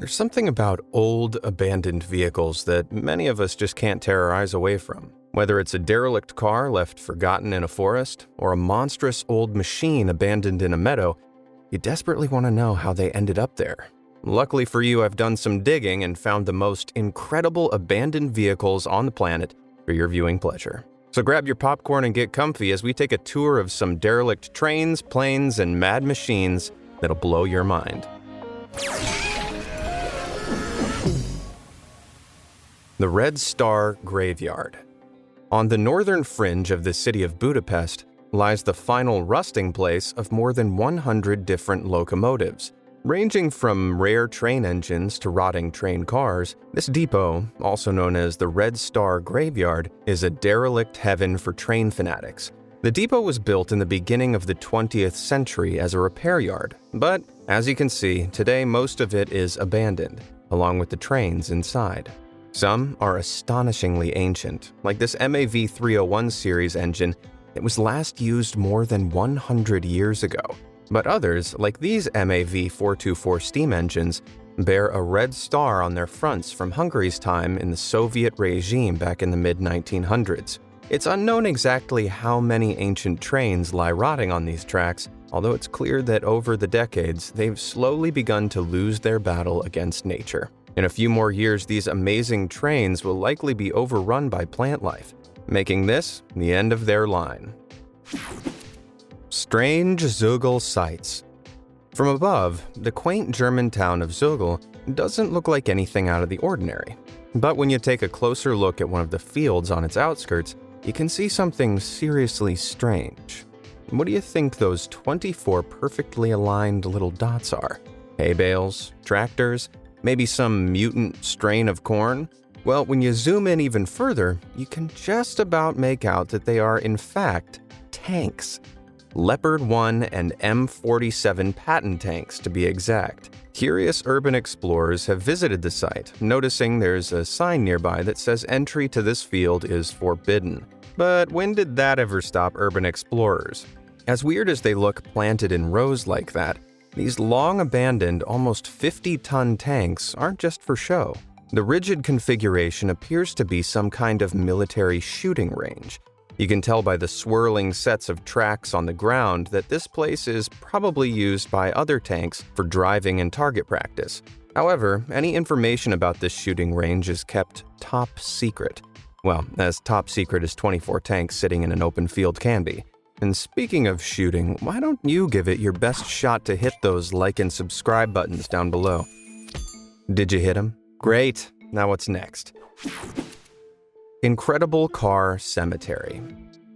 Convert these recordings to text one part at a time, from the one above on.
There's something about old, abandoned vehicles that many of us just can't tear our eyes away from. Whether it's a derelict car left forgotten in a forest, or a monstrous old machine abandoned in a meadow, you desperately want to know how they ended up there. Luckily for you, I've done some digging and found the most incredible abandoned vehicles on the planet for your viewing pleasure. So grab your popcorn and get comfy as we take a tour of some derelict trains, planes, and mad machines that'll blow your mind. The Red Star Graveyard. On the northern fringe of the city of Budapest lies the final resting place of more than 100 different locomotives. Ranging from rare train engines to rotting train cars, this depot, also known as the Red Star Graveyard, is a derelict heaven for train fanatics. The depot was built in the beginning of the 20th century as a repair yard, but as you can see, today most of it is abandoned, along with the trains inside. Some are astonishingly ancient, like this MAV 301 series engine that was last used more than 100 years ago. But others, like these MAV 424 steam engines, bear a red star on their fronts from Hungary's time in the Soviet regime back in the mid-1900s. It's unknown exactly how many ancient trains lie rotting on these tracks, although it's clear that over the decades, they've slowly begun to lose their battle against nature. In a few more years, these amazing trains will likely be overrun by plant life, making this the end of their line. Strange Zögel sights. From above, the quaint German town of Zögel doesn't look like anything out of the ordinary. But when you take a closer look at one of the fields on its outskirts, you can see something seriously strange. What do you think those 24 perfectly aligned little dots are? Hay bales? Tractors? Maybe some mutant strain of corn? Well, when you zoom in even further, you can just about make out that they are, in fact, tanks. Leopard 1 and M47 Patton tanks, to be exact. Curious urban explorers have visited the site, noticing there's a sign nearby that says entry to this field is forbidden. But when did that ever stop urban explorers? As weird as they look planted in rows like that, these long-abandoned, almost 50-ton tanks aren't just for show. The rigid configuration appears to be some kind of military shooting range. You can tell by the swirling sets of tracks on the ground that this place is probably used by other tanks for driving and target practice. However, any information about this shooting range is kept top secret. Well, as top secret as 24 tanks sitting in an open field can be. And speaking of shooting, why don't you give it your best shot to hit those like and subscribe buttons down below? Did you hit them? Great! Now what's next? Incredible Car Cemetery.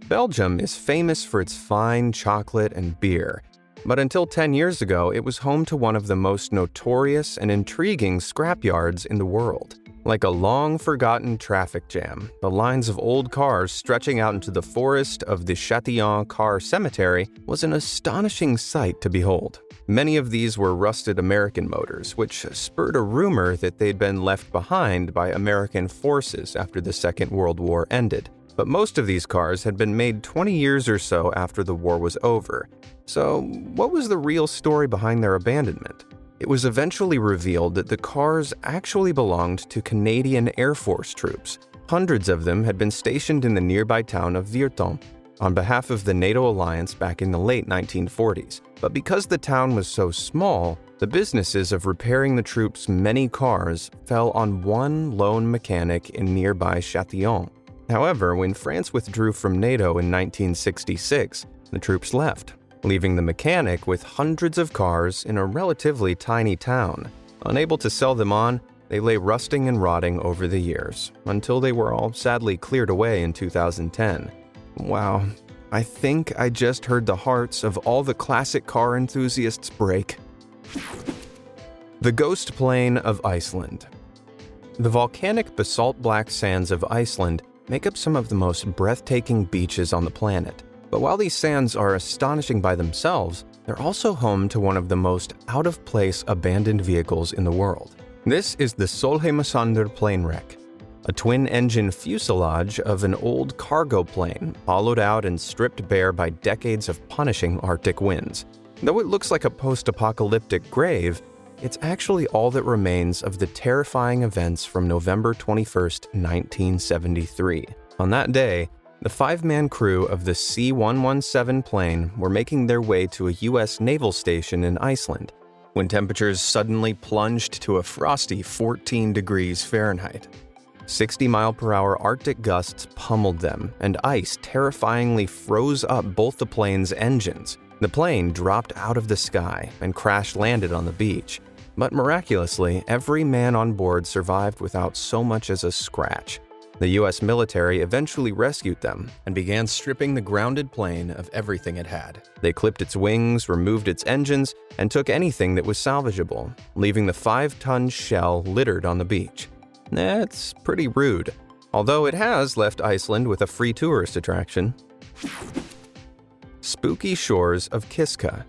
Belgium is famous for its fine chocolate and beer, but until 10 years ago, it was home to one of the most notorious and intriguing scrapyards in the world. Like a long-forgotten traffic jam, the lines of old cars stretching out into the forest of the Châtillon Car Cemetery was an astonishing sight to behold. Many of these were rusted American motors, which spurred a rumor that they'd been left behind by American forces after the Second World War ended. But most of these cars had been made 20 years or so after the war was over. So, what was the real story behind their abandonment? It was eventually revealed that the cars actually belonged to Canadian Air Force troops. Hundreds of them had been stationed in the nearby town of Virton on behalf of the NATO alliance back in the late 1940s. But because the town was so small, the businesses of repairing the troops' many cars fell on one lone mechanic in nearby Châtillon. However, when France withdrew from NATO in 1966, the troops left, leaving the mechanic with hundreds of cars in a relatively tiny town. Unable to sell them on, they lay rusting and rotting over the years, until they were all sadly cleared away in 2010. Wow, I think I just heard the hearts of all the classic car enthusiasts break. The Ghost Plain of Iceland. The volcanic basalt black sands of Iceland make up some of the most breathtaking beaches on the planet. But while these sands are astonishing by themselves, they're also home to one of the most out-of-place abandoned vehicles in the world. This is the Sólheimassandur plane wreck, a twin-engine fuselage of an old cargo plane hollowed out and stripped bare by decades of punishing Arctic winds. Though it looks like a post-apocalyptic grave, it's actually all that remains of the terrifying events from November 21st, 1973. On that day, the 5-man crew of the C-117 plane were making their way to a U.S. naval station in Iceland when temperatures suddenly plunged to a frosty 14 degrees Fahrenheit. 60-mile-per-hour Arctic gusts pummeled them, and ice terrifyingly froze up both the plane's engines. The plane dropped out of the sky and crash-landed on the beach, but miraculously, every man on board survived without so much as a scratch. The U.S. military eventually rescued them and began stripping the grounded plane of everything it had. They clipped its wings, removed its engines, and took anything that was salvageable, leaving the 5-ton shell littered on the beach. That's pretty rude, although it has left Iceland with a free tourist attraction. Spooky shores of Kiska.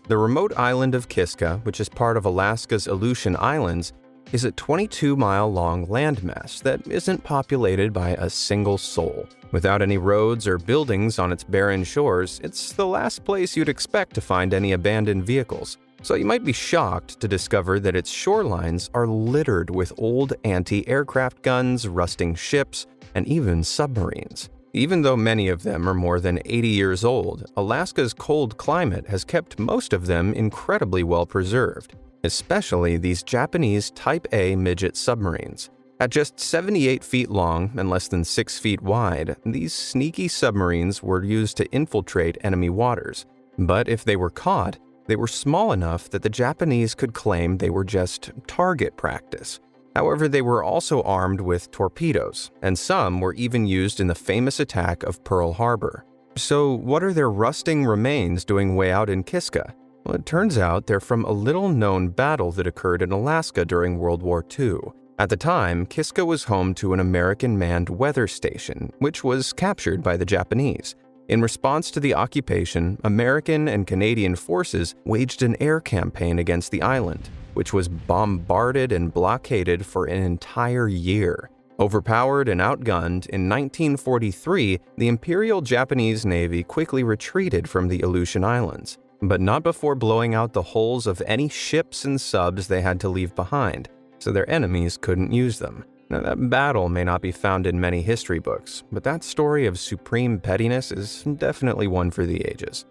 The remote island of Kiska, which is part of Alaska's Aleutian Islands, is a 22-mile-long landmass that isn't populated by a single soul. Without any roads or buildings on its barren shores, it's the last place you'd expect to find any abandoned vehicles. So you might be shocked to discover that its shorelines are littered with old anti-aircraft guns, rusting ships, and even submarines. Even though many of them are more than 80 years old, Alaska's cold climate has kept most of them incredibly well preserved, especially these Japanese Type A midget submarines. At just 78 feet long and less than 6 feet wide, these sneaky submarines were used to infiltrate enemy waters. But if they were caught, they were small enough that the Japanese could claim they were just target practice. However, they were also armed with torpedoes, and some were even used in the famous attack of Pearl Harbor. So what are their rusting remains doing way out in Kiska? Well, it turns out they're from a little-known battle that occurred in Alaska during World War II. At the time, Kiska was home to an American manned weather station, which was captured by the Japanese. In response to the occupation, American and Canadian forces waged an air campaign against the island, which was bombarded and blockaded for an entire year. Overpowered and outgunned, in 1943, the Imperial Japanese Navy quickly retreated from the Aleutian Islands, but not before blowing out the hulls of any ships and subs they had to leave behind, so their enemies couldn't use them. Now, that battle may not be found in many history books, but that story of supreme pettiness is definitely one for the ages.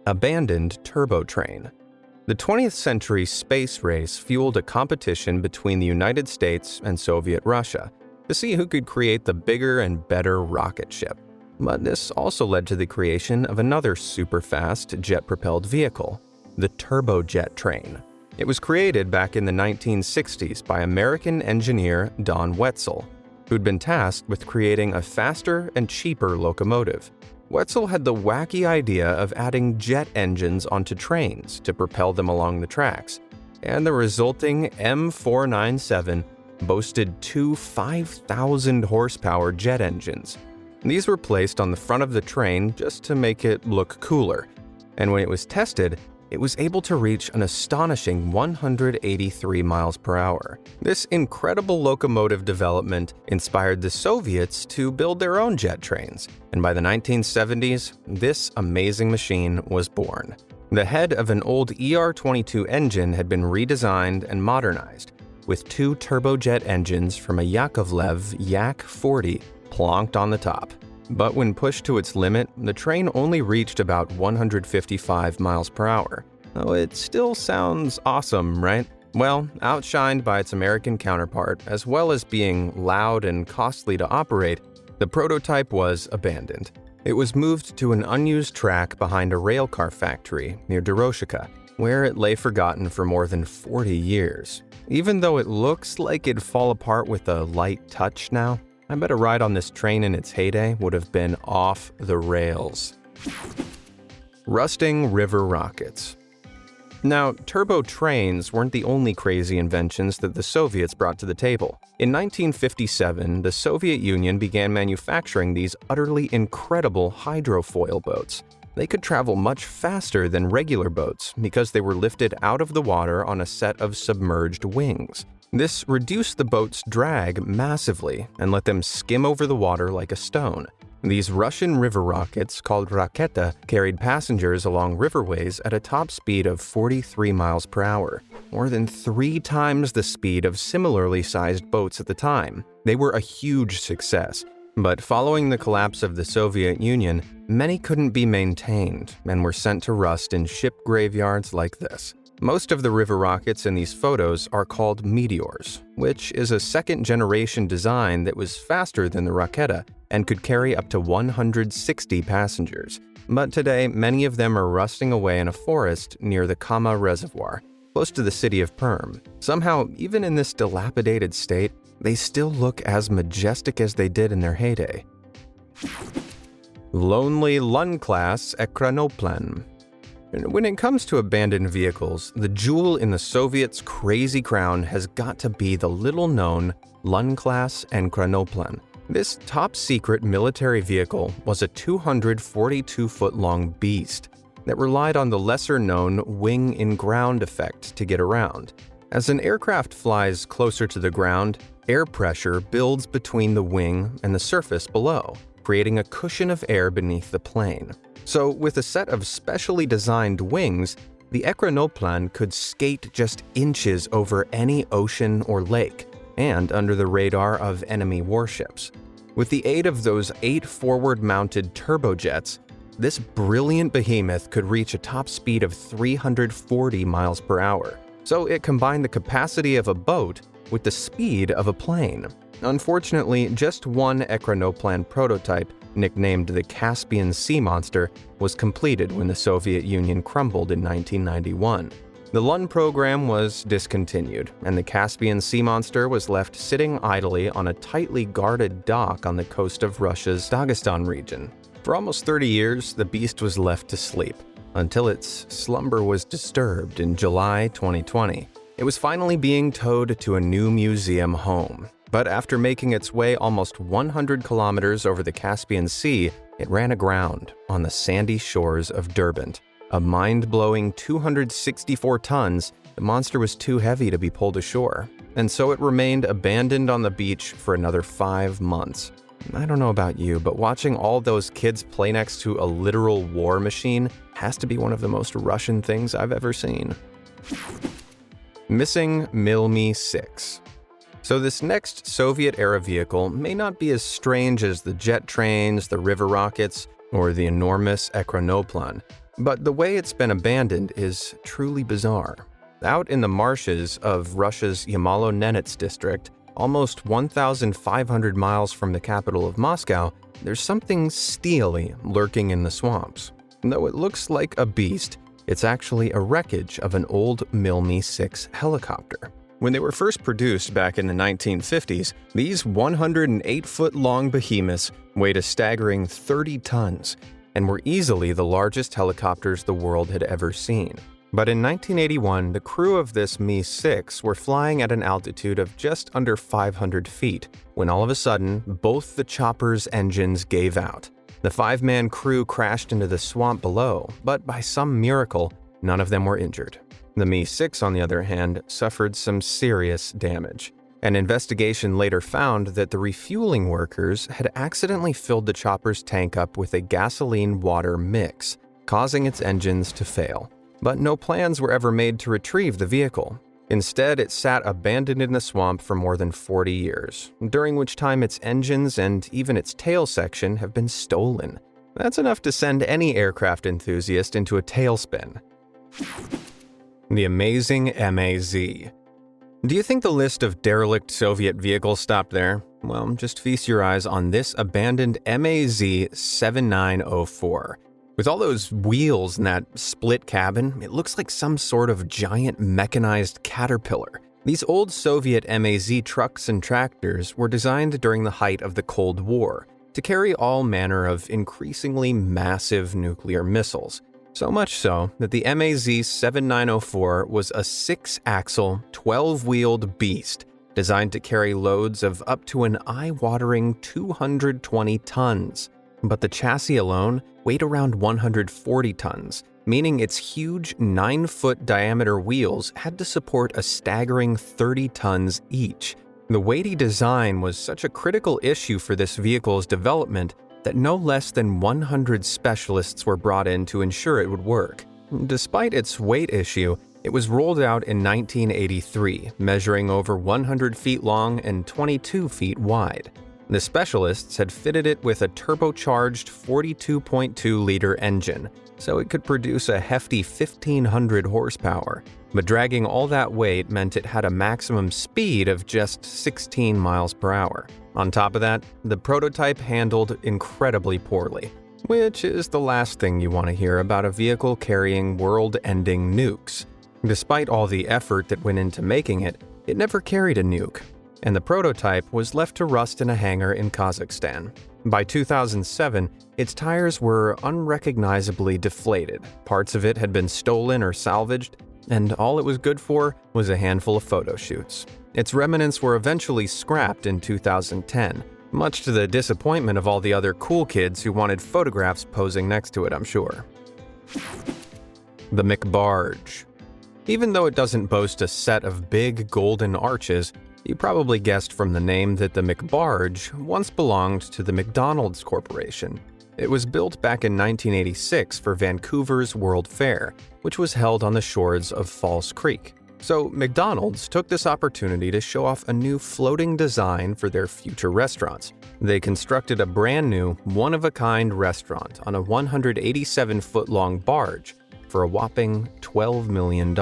Abandoned turbo train. The 20th century space race fueled a competition between the United States and Soviet Russia to see who could create the bigger and better rocket ship. But this also led to the creation of another super-fast jet-propelled vehicle, the turbojet train. It was created back in the 1960s by American engineer Don Wetzel, who'd been tasked with creating a faster and cheaper locomotive. Wetzel had the wacky idea of adding jet engines onto trains to propel them along the tracks, and the resulting M497 boasted two 5,000-horsepower jet engines. These were placed on the front of the train just to make it look cooler, and when it was tested, it was able to reach an astonishing 183 miles per hour. This incredible locomotive development inspired the Soviets to build their own jet trains, and by the 1970s, this amazing machine was born. The head of an old ER-22 engine had been redesigned and modernized, with two turbojet engines from a Yakovlev Yak-40 plonked on the top. But when pushed to its limit, the train only reached about 155 miles per hour. Oh, it still sounds awesome, right? Well, outshined by its American counterpart, as well as being loud and costly to operate, the prototype was abandoned. It was moved to an unused track behind a railcar factory near Doroshika, where it lay forgotten for more than 40 years. Even though it looks like it'd fall apart with a light touch now, I bet a ride on this train in its heyday would have been off the rails. Rusting river rockets. Now, turbo trains weren't the only crazy inventions that the Soviets brought to the table. In 1957, the Soviet Union began manufacturing these utterly incredible hydrofoil boats. They could travel much faster than regular boats because they were lifted out of the water on a set of submerged wings. This reduced the boat's drag massively and let them skim over the water like a stone. These Russian river rockets, called Raketa, carried passengers along riverways at a top speed of 43 miles per hour, more than 3 times the speed of similarly sized boats at the time. They were a huge success, but following the collapse of the Soviet Union, many couldn't be maintained and were sent to rust in ship graveyards like this. Most of the river rockets in these photos are called Meteors, which is a second-generation design that was faster than the Raketa and could carry up to 160 passengers. But today, many of them are rusting away in a forest near the Kama Reservoir, close to the city of Perm. Somehow, even in this dilapidated state, they still look as majestic as they did in their heyday. Lonely Lun-class Ekranoplan. When it comes to abandoned vehicles, the jewel in the Soviets' crazy crown has got to be the little-known Lun-class Ekranoplan. This top-secret military vehicle was a 242-foot-long beast that relied on the lesser-known wing-in-ground effect to get around. As an aircraft flies closer to the ground, air pressure builds between the wing and the surface below, creating a cushion of air beneath the plane. So, with a set of specially designed wings, the Ekranoplan could skate just inches over any ocean or lake, and under the radar of enemy warships. With the aid of those 8 forward-mounted turbojets, this brilliant behemoth could reach a top speed of 340 miles per hour. So it combined the capacity of a boat with the speed of a plane. Unfortunately, just one Ekranoplan prototype, nicknamed the Caspian Sea Monster, was completed when the Soviet Union crumbled in 1991. The Lun program was discontinued, and the Caspian Sea Monster was left sitting idly on a tightly guarded dock on the coast of Russia's Dagestan region. For almost 30 years, the beast was left to sleep, until its slumber was disturbed in July 2020. It was finally being towed to a new museum home. But after making its way almost 100 kilometers over the Caspian Sea, it ran aground on the sandy shores of Derbent. A mind-blowing 264 tons, the monster was too heavy to be pulled ashore, and so it remained abandoned on the beach for another 5 months. I don't know about you, but watching all those kids play next to a literal war machine has to be one of the most Russian things I've ever seen. Missing Mil-Me-6. So this next Soviet-era vehicle may not be as strange as the jet trains, the river rockets, or the enormous Ekranoplan, but the way it's been abandoned is truly bizarre. Out in the marshes of Russia's Yamalo-Nenets district, almost 1,500 miles from the capital of Moscow, there's something steely lurking in the swamps. Though it looks like a beast, it's actually a wreckage of an old Mil-Me-6 helicopter. When they were first produced back in the 1950s, these 108-foot-long behemoths weighed a staggering 30 tons and were easily the largest helicopters the world had ever seen. But in 1981, the crew of this Mi-6 were flying at an altitude of just under 500 feet, when all of a sudden, both the chopper's engines gave out. The 5-man crew crashed into the swamp below, but by some miracle, none of them were injured. The Mi-6, on the other hand, suffered some serious damage. An investigation later found that the refueling workers had accidentally filled the chopper's tank up with a gasoline-water mix, causing its engines to fail. But no plans were ever made to retrieve the vehicle. Instead, it sat abandoned in the swamp for more than 40 years, during which time its engines and even its tail section have been stolen. That's enough to send any aircraft enthusiast into a tailspin. The amazing MAZ. Do you think the list of derelict Soviet vehicles stopped there? Well, just feast your eyes on this abandoned MAZ 7904. With all those wheels in that split cabin, it looks like some sort of giant mechanized caterpillar. These old Soviet MAZ trucks and tractors were designed during the height of the Cold War to carry all manner of increasingly massive nuclear missiles. So much so that the MAZ 7904 was a 6-axle, 12-wheeled beast designed to carry loads of up to an eye-watering 220 tons. But the chassis alone weighed around 140 tons, meaning its huge 9-foot diameter wheels had to support a staggering 30 tons each. The weighty design was such a critical issue for this vehicle's development that no less than 100 specialists were brought in to ensure it would work. Despite its weight issue, it was rolled out in 1983, measuring over 100 feet long and 22 feet wide. The specialists had fitted it with a turbocharged 42.2-liter engine, so it could produce a hefty 1,500 horsepower. But dragging all that weight meant it had a maximum speed of just 16 miles per hour. On top of that, the prototype handled incredibly poorly, which is the last thing you want to hear about a vehicle carrying world-ending nukes. Despite all the effort that went into making it, it never carried a nuke, and the prototype was left to rust in a hangar in Kazakhstan. By 2007, its tires were unrecognizably deflated, parts of it had been stolen or salvaged, and all it was good for was a handful of photo shoots. Its remnants were eventually scrapped in 2010, much to the disappointment of all the other cool kids who wanted photographs posing next to it, I'm sure. The McBarge. Even though it doesn't boast a set of big golden arches, you probably guessed from the name that the McBarge once belonged to the McDonald's Corporation. It was built back in 1986 for Vancouver's World Fair, which was held on the shores of False Creek. So McDonald's took this opportunity to show off a new floating design for their future restaurants. They constructed a brand new, one-of-a-kind restaurant on a 187-foot-long barge for a whopping $12 million.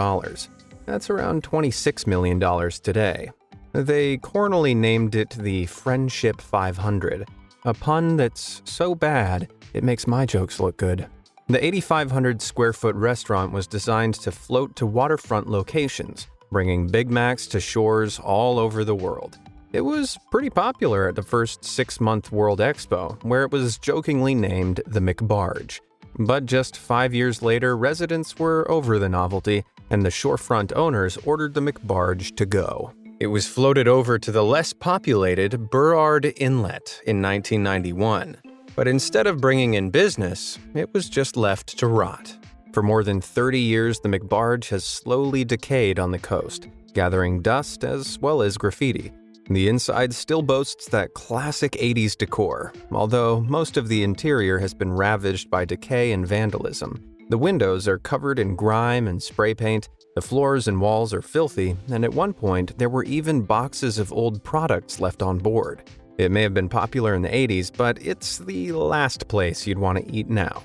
That's around $26 million today. They cornily named it the Friendship 500, a pun that's so bad it makes my jokes look good. The 8,500 square foot restaurant was designed to float to waterfront locations, bringing Big Macs to shores all over the world. It was pretty popular at the first 6-month World Expo, where it was jokingly named the McBarge. But just 5 years later, residents were over the novelty, and the shorefront owners ordered the McBarge to go. It was floated over to the less populated Burrard Inlet in 1991. But instead of bringing in business, it was just left to rot. For more than 30 years, the McBarge has slowly decayed on the coast, gathering dust as well as graffiti. The inside still boasts that classic 80s decor, although most of the interior has been ravaged by decay and vandalism. The windows are covered in grime and spray paint, the floors and walls are filthy, and at one point there were even boxes of old products left on board. It may have been popular in the 80s, but it's the last place you'd want to eat now.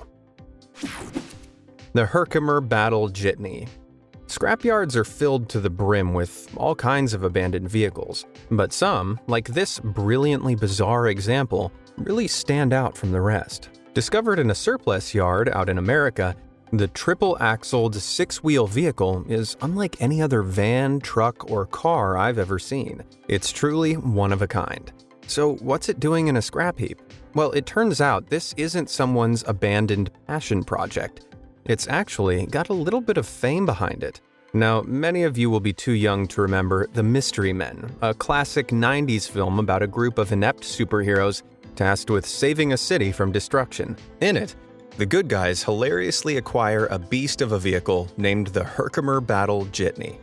The Herkimer Battle Jitney. Scrapyards are filled to the brim with all kinds of abandoned vehicles, but some, like this brilliantly bizarre example, really stand out from the rest. Discovered in a surplus yard out in America, the triple-axled six-wheel vehicle is unlike any other van, truck, or car I've ever seen. It's truly one of a kind. So what's it doing in a scrap heap? Well, it turns out this isn't someone's abandoned passion project. It's actually got a little bit of fame behind it. Now, many of you will be too young to remember The Mystery Men, a classic 90s film about a group of inept superheroes tasked with saving a city from destruction. In it, the good guys hilariously acquire a beast of a vehicle named the Herkimer Battle Jitney.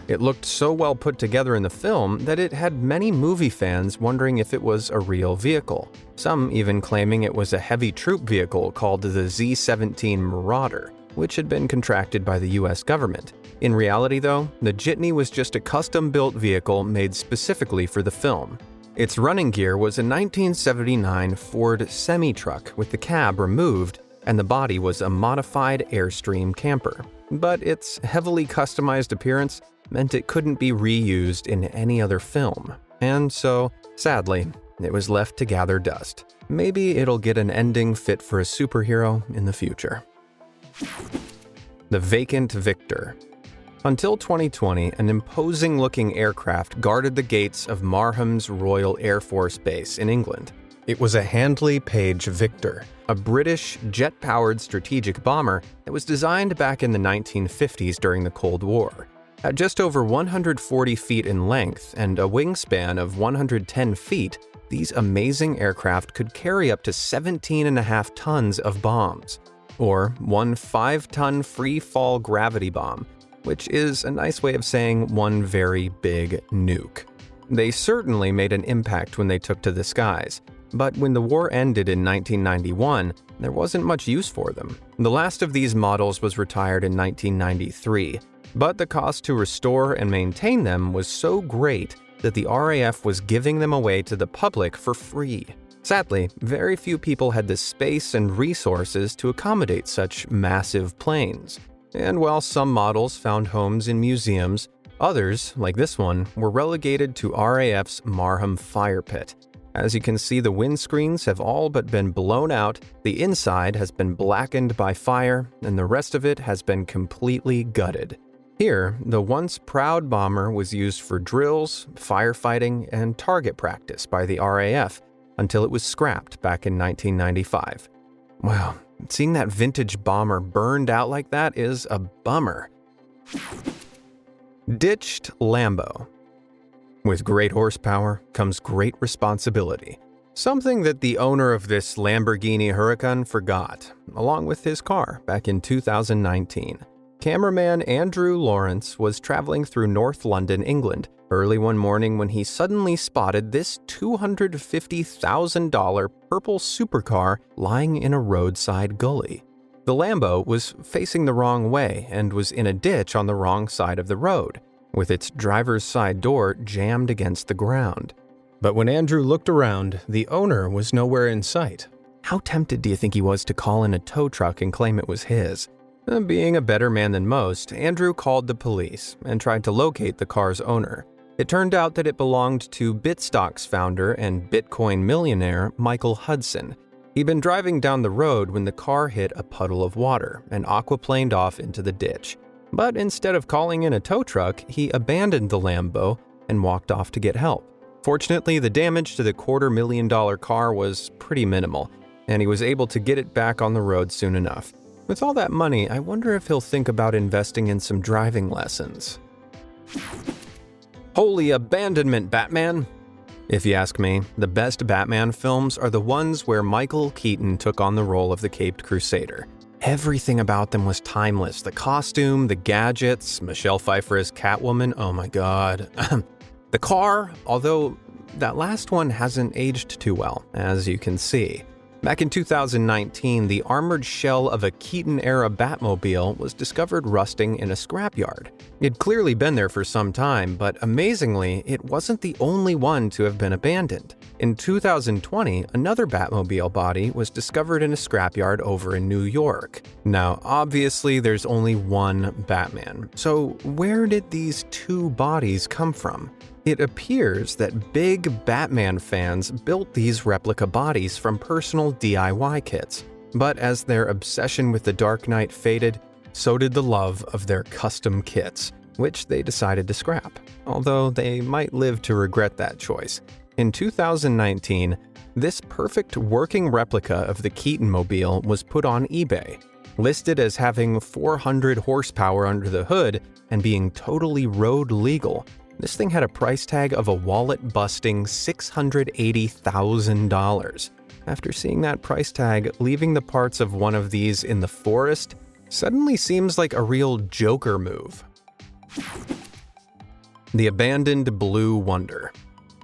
It looked so well put together in the film that it had many movie fans wondering if it was a real vehicle, some even claiming it was a heavy troop vehicle called the Z-17 Marauder, which had been contracted by the US government. In reality though, the Jitney was just a custom-built vehicle made specifically for the film. Its running gear was a 1979 Ford semi-truck with the cab removed, and the body was a modified Airstream camper. But its heavily customized appearance meant it couldn't be reused in any other film, and so, sadly, it was left to gather dust. Maybe it'll get an ending fit for a superhero in the future. The Vacant Victor. Until 2020, an imposing-looking aircraft guarded the gates of Marham's Royal Air Force Base in England. It was a Handley Page Victor, a British jet-powered strategic bomber that was designed back in the 1950s during the Cold War. At just over 140 feet in length and a wingspan of 110 feet, these amazing aircraft could carry up to 17.5 tons of bombs, or one 5-ton free-fall gravity bomb, which is a nice way of saying one very big nuke. They certainly made an impact when they took to the skies, but when the war ended in 1991, there wasn't much use for them. The last of these models was retired in 1993, but the cost to restore and maintain them was so great that the RAF was giving them away to the public for free. Sadly, very few people had the space and resources to accommodate such massive planes. And while some models found homes in museums, others, like this one, were relegated to RAF's Marham fire pit. As you can see, the windscreens have all but been blown out, the inside has been blackened by fire, and the rest of it has been completely gutted. Here, the once proud bomber was used for drills, firefighting, and target practice by the RAF until it was scrapped back in 1995. Wow, seeing that vintage bomber burned out like that is a bummer. Ditched Lambo. With great horsepower comes great responsibility. Something that the owner of this Lamborghini Huracan forgot, along with his car, back in 2019. Cameraman Andrew Lawrence was traveling through North London, England, early one morning when he suddenly spotted this $250,000 purple supercar lying in a roadside gully. The Lambo was facing the wrong way and was in a ditch on the wrong side of the road, with its driver's side door jammed against the ground. But when Andrew looked around, the owner was nowhere in sight. How tempted do you think he was to call in a tow truck and claim it was his? Being a better man than most, Andrew called the police and tried to locate the car's owner. It turned out that it belonged to Bitstock's founder and Bitcoin millionaire Michael Hudson. He'd been driving down the road when the car hit a puddle of water and aquaplaned off into the ditch. But instead of calling in a tow truck, he abandoned the Lambo and walked off to get help. Fortunately, the damage to the $250,000 car was pretty minimal, and he was able to get it back on the road soon enough. With all that money, I wonder if he'll think about investing in some driving lessons. Holy abandonment, Batman! If you ask me, the best Batman films are the ones where Michael Keaton took on the role of the Caped Crusader. Everything about them was timeless. The costume, the gadgets, Michelle Pfeiffer as Catwoman, oh my god. The car, although that last one hasn't aged too well, as you can see. Back in 2019, the armored shell of a Keaton-era Batmobile was discovered rusting in a scrapyard. It'd clearly been there for some time, but amazingly, it wasn't the only one to have been abandoned. In 2020, another Batmobile body was discovered in a scrapyard over in New York. Now, obviously, there's only one Batman, so where did these two bodies come from? It appears that big Batman fans built these replica bodies from personal DIY kits, but as their obsession with the Dark Knight faded, so did the love of their custom kits, which they decided to scrap, although they might live to regret that choice. In 2019, this perfect working replica of the Keaton-mobile was put on eBay, listed as having 400 horsepower under the hood and being totally road legal. This thing had a price tag of a wallet-busting $680,000. After seeing that price tag, leaving the parts of one of these in the forest suddenly seems like a real Joker move. The abandoned Blue Wonder.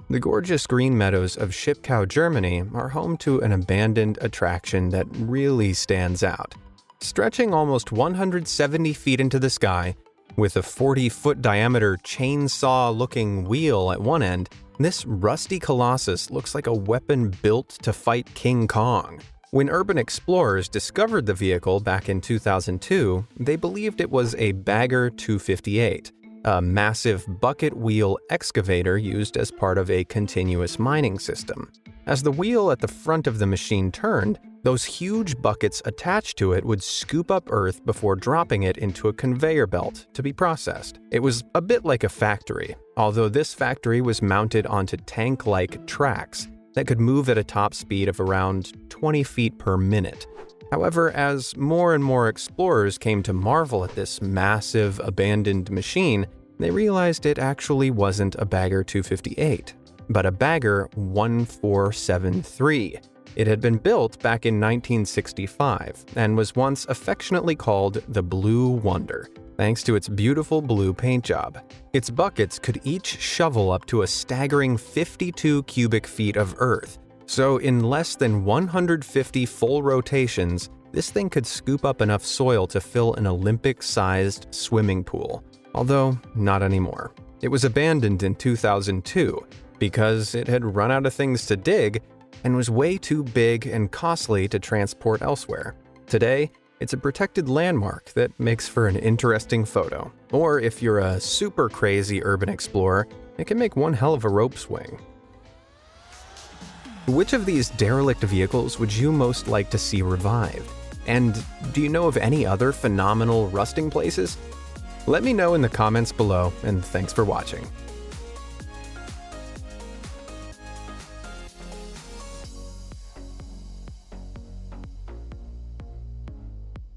The gorgeous green meadows of Schipkau, Germany are home to an abandoned attraction that really stands out. Stretching almost 170 feet into the sky, with a 40-foot diameter chainsaw-looking wheel at one end, this rusty colossus looks like a weapon built to fight King Kong. When urban explorers discovered the vehicle back in 2002, they believed it was a Bagger 258, a massive bucket wheel excavator used as part of a continuous mining system. As the wheel at the front of the machine turned, those huge buckets attached to it would scoop up earth before dropping it into a conveyor belt to be processed. It was a bit like a factory, although this factory was mounted onto tank-like tracks that could move at a top speed of around 20 feet per minute. However, as more and more explorers came to marvel at this massive abandoned machine, they realized it actually wasn't a Bagger 258, but a Bagger 1473. It had been built back in 1965 and was once affectionately called the Blue Wonder. thanks to its beautiful blue paint job. Its buckets could each shovel up to a staggering 52 cubic feet of earth, so in less than 150 full rotations, this thing could scoop up enough soil to fill an Olympic-sized swimming pool. Although, not anymore. It was abandoned in 2002 because it had run out of things to dig and was way too big and costly to transport elsewhere. Today, it's a protected landmark that makes for an interesting photo. Or if you're a super crazy urban explorer, it can make one hell of a rope swing. Which of these derelict vehicles would you most like to see revived? And do you know of any other phenomenal rusting places? Let me know in the comments below, and thanks for watching.